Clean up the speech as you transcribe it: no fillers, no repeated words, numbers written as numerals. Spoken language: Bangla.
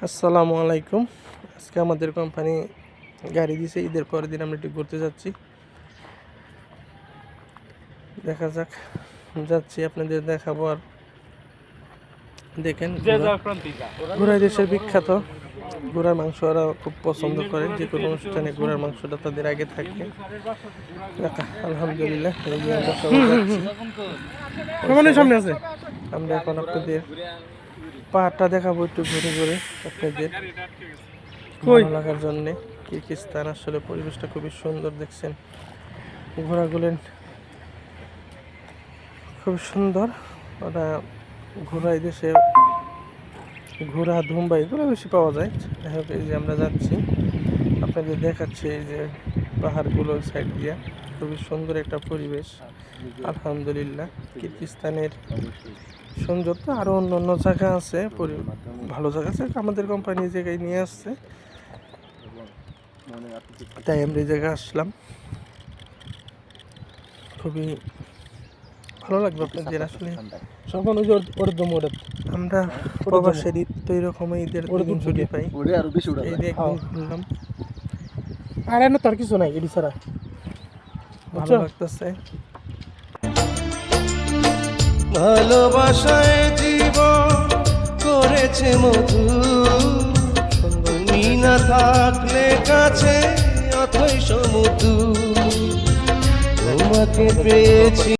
আসসালামু আলাইকুম। আজকে আমাদের কোম্পানি গাড়ি দিয়েছে, ঈদের পরের দিন আমরা একটু ঘুরতে যাচ্ছি। দেখা যাক, যাচ্ছি আপনাদের দেখাবো। আর দেখেন, ঘোড়া দেশের বিখ্যাত ঘোড়ার মাংস ওরা খুব পছন্দ করে। যে কোনো অনুষ্ঠানে ঘোড়ার মাংসটা তাদের আগে থাকে। আলহামদুলিল্লাহ, আমরা সবাই যাচ্ছি। সামনে আছে, আমরা এখন আপনাদের পাহাড়টা দেখাবো একটু ঘুরে ঘুরে আপনাদের ভালো লাগার জন্য। কিরগিজস্তান আসলে পরিবেশটা খুবই সুন্দর, দেখছেন ঘোড়াগুলো খুব সুন্দর। ওরা ঘোড়া দেশে ঘোড়া ধুম্বা এগুলো বেশি পাওয়া যায়। যাই হোক, এই যে আমরা যাচ্ছি, আপনাদের দেখাচ্ছি এই যে পাহাড়গুলো সাইড দিয়ে খুবই সুন্দর একটা পরিবেশ। আলহামদুলিল্লাহ, কিরগিজস্তানের সুন্দর তো আরও অন্য অন্য জায়গা আছে, ভালো জায়গা আছে। আমাদের কোম্পানি জায়গায় নিয়ে আসছে, তাই আমরা এই জায়গায় আসলাম। খুবই ভালো লাগবে আপনাদের আসলে। আমরা প্রবাসের ঈদ তো এরকম ঈদের দিন ছুটি পাই, এই দিয়ে একদিন ঘুরলাম। আর এনে তার কিছু নাই, এটি ছাড়া ভালো লাগতেছে। ভালোবাসায় জীবন করেছে মধু, তুমি না থাকলে কাছে অথই সমুদ্র, তোমাকে পেয়েছি।